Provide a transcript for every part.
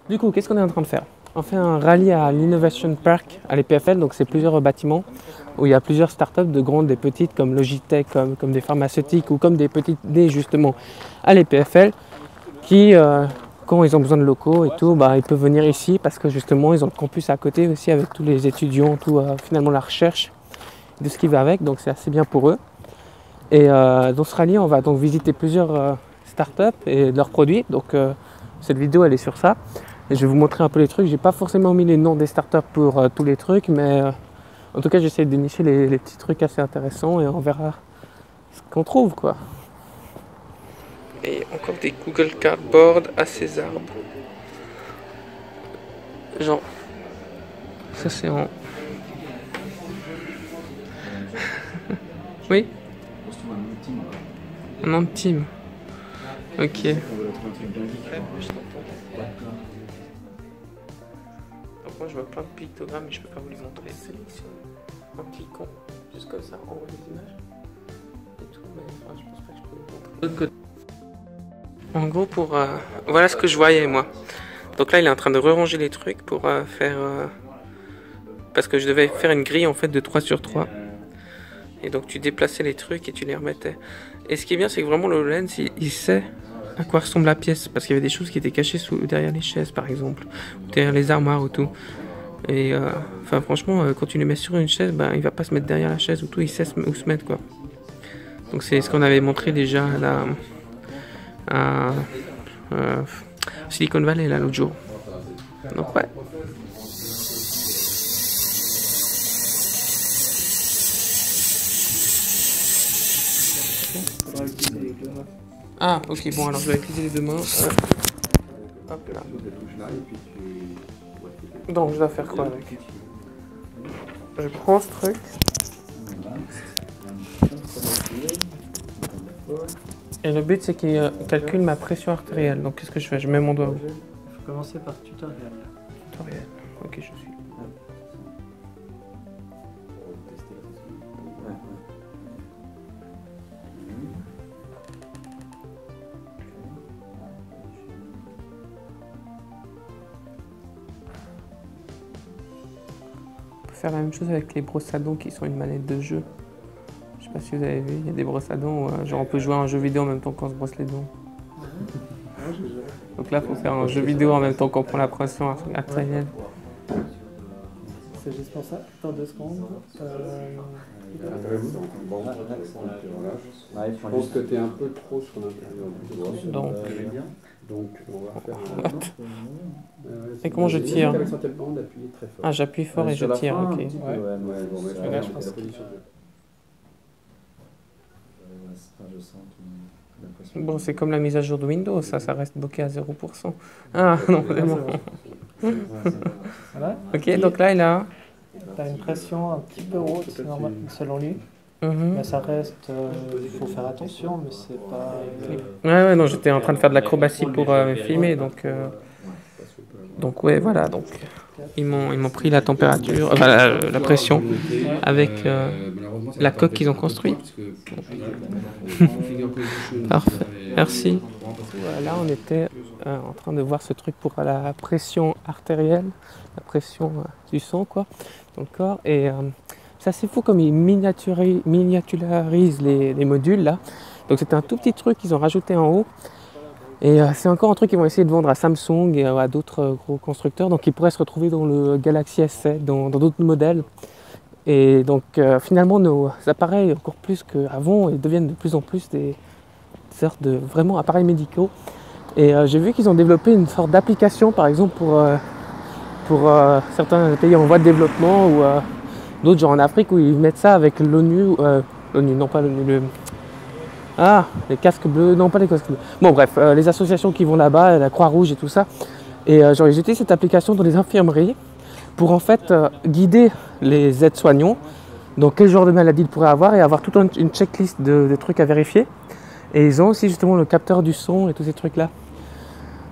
Du coup, qu'est-ce qu'on est en train de faire? On fait un rallye à l'Innovation Park à l'EPFL, donc c'est plusieurs bâtiments où il y a plusieurs startups, de grandes, des petites, comme Logitech, comme des pharmaceutiques ou comme des petites idées justement à l'EPFL qui, quand ils ont besoin de locaux et tout, bah, ils peuvent venir ici parce que justement ils ont le campus à côté aussi avec tous les étudiants, tout finalement la recherche, de ce qui va avec, donc c'est assez bien pour eux. Et dans ce rallye, on va donc visiter plusieurs startups et leurs produits, donc cette vidéo elle est sur ça. Et je vais vous montrer un peu les trucs. J'ai pas forcément mis les noms des startups pour tous les trucs, mais en tout cas, j'essaie de dénicher les petits trucs assez intéressants et on verra ce qu'on trouve, quoi. Et encore des Google Cardboard à ces arbres. Genre, ça c'est en... Oui? Un antime. Ok. Donc moi je vois plein de pictogrammes mais je peux pas vous les montrer. Sélectionne en cliquant juste comme ça, envoie des images et tout, mais enfin, je pense pas que je peux vous montrer. De l'autre côté. En gros pour voilà ce que je voyais moi. Donc là il est en train de ranger les trucs pour faire parce que je devais faire une grille en fait de 3 sur 3. Et donc tu déplaçais les trucs et tu les remettais. Et ce qui est bien c'est que vraiment le HoloLens il sait à quoi ressemble la pièce, parce qu'il y avait des choses qui étaient cachées derrière les chaises par exemple, ou derrière les armoires ou tout. Et enfin franchement quand tu le mets sur une chaise, ben, il va pas se mettre derrière la chaise ou tout, il sait où se mettre quoi. Donc c'est ce qu'on avait montré déjà à Silicon Valley là l'autre jour. Donc ouais. Ah ok bon alors je vais utiliser les deux mains. Hop là. Donc je dois faire quoi avec? Je prends ce truc. Et le but c'est qu'il calcule ma pression artérielle. Donc qu'est-ce que je fais? Je mets mon doigt où? Il faut commencer par tutoriel. Tutoriel. Ok je suis. Faire la même chose avec les brosses à dents qui sont une manette de jeu. Je sais pas si vous avez vu, il y a des brosses à dents où genre on peut jouer à un jeu vidéo en même temps qu'on se brosse les dents. Donc là, il faut faire un jeu vidéo en même temps qu'on prend la pression artérielle. C'est juste pour ça. Attends 2 secondes. Je pense que tu es un peu trop sur l'intérieur. Donc, on va faire. Et comment je tire? D'appuyer très fort. Ah, j'appuie fort et je tire, ok. Ouais, je pense Bon, c'est comme la mise à jour de Windows, ça reste bloqué à 0%. Ah, non, vraiment. Voilà. Ok, donc là, il a... Tu as une pression un petit peu haute selon lui. Mais ça reste... Il faut faire attention, mais c'est pas... Ouais, non, j'étais en train de faire de l'acrobatie pour filmer, donc ouais, voilà, donc ils m'ont pris la température, enfin la pression avec la coque qu'ils ont construite. Parfait, merci. Voilà, on était en train de voir ce truc pour la pression artérielle, la pression du sang, quoi, dans le corps. Et c'est assez fou comme ils miniaturisent les modules, là. Donc c'était un tout petit truc qu'ils ont rajouté en haut. Et c'est encore un truc qu'ils vont essayer de vendre à Samsung et à d'autres gros constructeurs. Donc ils pourraient se retrouver dans le Galaxy S7, dans d'autres modèles. Et donc finalement nos appareils, encore plus qu'avant, ils deviennent de plus en plus des sortes de vraiment appareils médicaux. Et j'ai vu qu'ils ont développé une sorte d'application par exemple pour certains pays en voie de développement ou d'autres genre en Afrique où ils mettent ça avec l'ONU, l'ONU non pas l'ONU, les casques bleus, non pas les casques bleus. Bon bref, les associations qui vont là-bas, la Croix-Rouge et tout ça. Et genre ils utilisent cette application dans les infirmeries pour en fait guider les aides-soignants dans quel genre de maladie ils pourraient avoir et avoir toute une checklist de trucs à vérifier. Et ils ont aussi justement le capteur du son et tous ces trucs-là.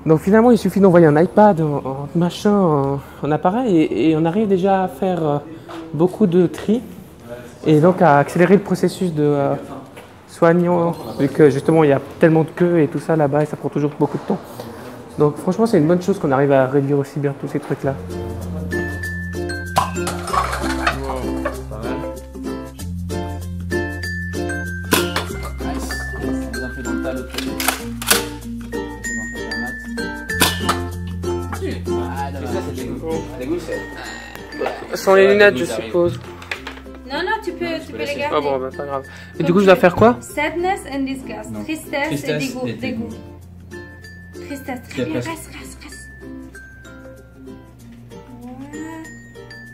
Donc finalement il suffit d'envoyer un iPad, un machin, un appareil et on arrive déjà à faire beaucoup de tri et donc à accélérer le processus de soignant, vu que justement il y a tellement de queues et tout ça là-bas et ça prend toujours beaucoup de temps. Donc franchement, c'est une bonne chose qu'on arrive à réduire aussi bien tous ces trucs-là. Sans les lunettes, je suppose. Non, tu peux les garder. Ah bon, bah, pas grave. Et du coup, je dois faire quoi? Sadness and disgust. Tristesse et dégoût. Tristesse. Très bien. Reste.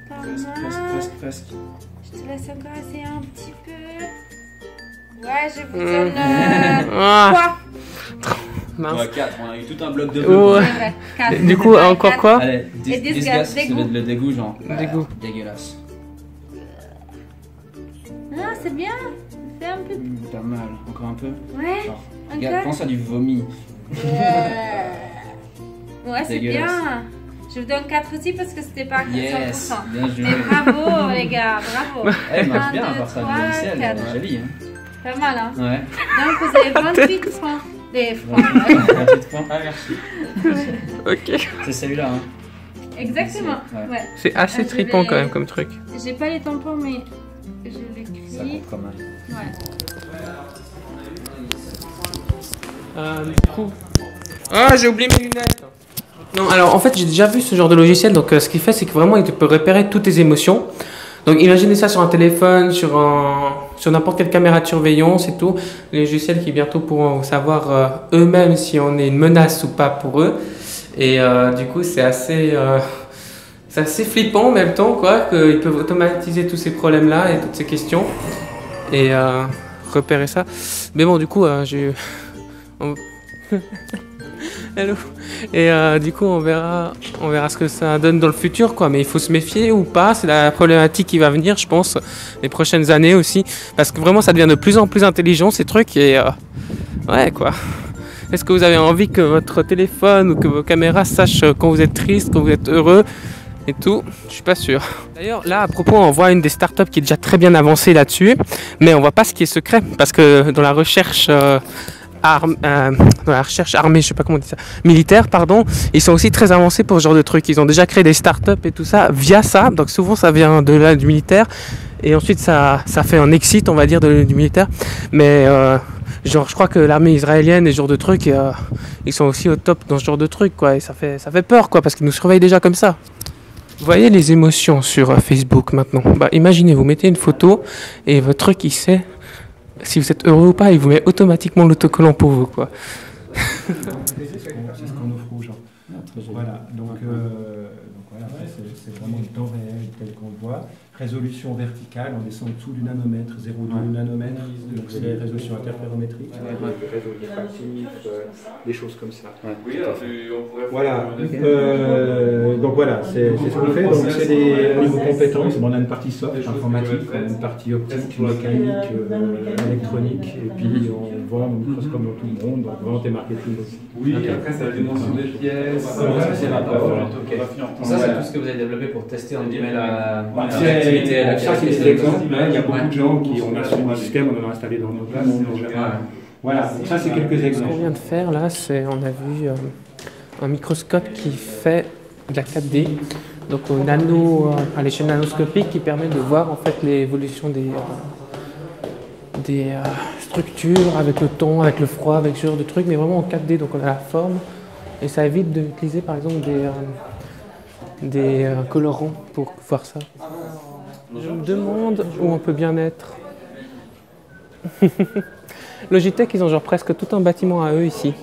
Voilà. Presque. Je te laisse encore essayer un petit peu. Ouais, je vous donne... Ah. Quoi? Mince. 4, on a eu tout un bloc de Ouais. C'est vrai, 4. Du coup, encore quoi? Allez, Et disgust, c'est dégoût. le dégoût, genre. Dégoût. Dégueulasse. Ah, c'est bien. Fais un peu. Pas mal. Encore un peu. Ouais. Genre, regarde, Encore. pense à du vomi. Ouais, c'est Dégueulasse. bien. Je vous donne 4 aussi parce que c'était pas 100%. Yes, bien joué. Mais bravo les gars, bravo. Elle marche Un, bien à deux, part ça, trois, le logiciel, elle quatre. est jolie. Hein. Pas mal, hein. Ouais. Donc vous avez 28 francs. Des francs, ouais. 28 points. Ah, merci. Ok. C'est celui-là, hein. Exactement. Ouais. Ouais. C'est assez Je trippant vais- quand même comme truc. J'ai pas les tampons, mais je Ça l'écris. compte quand même. Ouais. Du coup... Ah, j'ai oublié mes lunettes. Non, alors en fait, j'ai déjà vu ce genre de logiciel. Donc, ce qu'il fait, c'est que vraiment, il peut repérer toutes tes émotions. Donc, imaginez ça sur un téléphone, sur n'importe quelle caméra de surveillance et tout. Les logiciels qui bientôt pourront savoir eux-mêmes si on est une menace ou pas pour eux. Et du coup, c'est assez flippant en même temps, quoi, qu'ils peuvent automatiser tous ces problèmes-là et toutes ces questions et repérer ça. Mais bon, du coup, j'ai... Hello. Et du coup, on verra ce que ça donne dans le futur, quoi. Mais il faut se méfier ou pas. C'est la problématique qui va venir, je pense, les prochaines années aussi, parce que vraiment, ça devient de plus en plus intelligent ces trucs. Et ouais, quoi. Est-ce que vous avez envie que votre téléphone ou que vos caméras sachent quand vous êtes triste, quand vous êtes heureux et tout? Je suis pas sûr. D'ailleurs, là, à propos, on voit une des startups qui est déjà très bien avancée là-dessus, mais on voit pas ce qui est secret, parce que dans la recherche armée, je sais pas comment on dit ça, militaire, pardon, ils sont aussi très avancés pour ce genre de trucs. Ils ont déjà créé des startups et tout ça via ça. Donc souvent ça vient de là du militaire et ensuite ça fait un exit, on va dire, du militaire. Mais genre, je crois que l'armée israélienne et ce genre de trucs, ils sont aussi au top dans ce genre de trucs, quoi. Et ça fait peur, quoi, parce qu'ils nous surveillent déjà comme ça. Vous voyez les émotions sur Facebook maintenant. Bah, imaginez, vous mettez une photo et votre truc, il sait si vous êtes heureux ou pas, il vous met automatiquement l'autocollant pour vous, quoi. C'est ce qu'on offre aux gens. Voilà, donc voilà, c'est vraiment le temps réel tel qu'on le voit. Résolution verticale, on descend en dessous du nanomètre, 0,2 nanomètre, donc c'est la résolution interférométrique. Réseau diffractif, des choses comme ça. Voilà, donc voilà, c'est ce qu'on fait. Donc c'est des niveaux de compétences. On a une partie soft, informatique, on a une partie optique, mécanique, électronique, et puis on vend au microscope dans tout le monde, donc vente et marketing aussi. Oui, après ça la dimension des pièces. Ça, c'est tout ce que vous avez développé pour tester en guillemets la réactivité. Ça, c'est des exemples. Il y a beaucoup de gens qui ont un système, on en a installé dans notre monde déjà. Voilà, donc ça, c'est quelques Ce qu'on exemples. vient de faire là, c'est on a vu un microscope qui fait de la 4D, donc à l'échelle nanoscopique, qui permet de voir en fait l'évolution des structures avec le temps, avec le froid, avec ce genre de trucs, mais vraiment en 4D, donc on a la forme et ça évite d'utiliser par exemple des colorants pour voir ça. Je me demande où on peut bien être. Logitech, ils ont genre presque tout un bâtiment à eux ici,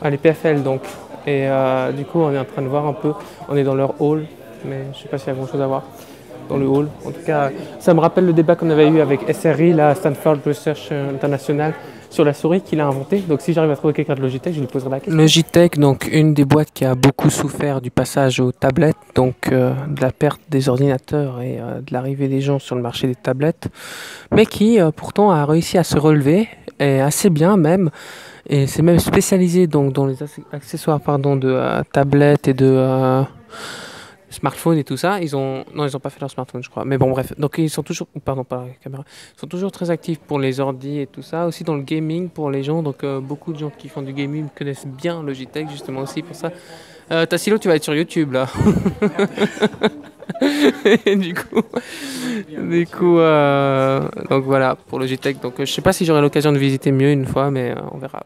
à l'EPFL donc. Et du coup, on est en train de voir un peu, on est dans leur hall, mais je sais pas s'il y a grand chose à voir dans le hall. En tout cas, ça me rappelle le débat qu'on avait eu avec SRI, la Stanford Research International, sur la souris qu'il a inventée. Donc si j'arrive à trouver quelqu'un de Logitech, je lui poserai la question. Logitech, donc une des boîtes qui a beaucoup souffert du passage aux tablettes, donc de la perte des ordinateurs et de l'arrivée des gens sur le marché des tablettes, mais qui pourtant a réussi à se relever, et assez bien même, et c'est même spécialisé donc dans les accessoires de tablettes et de smartphone et tout ça. Non, ils n'ont pas fait leur smartphone, je crois. Mais bon, bref. Donc, ils sont toujours, pardon, pas la caméra. Ils sont toujours très actifs pour les ordi et tout ça. Aussi dans le gaming pour les gens. Donc, beaucoup de gens qui font du gaming connaissent bien Logitech, justement aussi pour ça. Tassilo, tu vas être sur YouTube là. Et du coup, donc voilà pour Logitech. Donc, je sais pas si j'aurai l'occasion de visiter mieux une fois, mais on verra.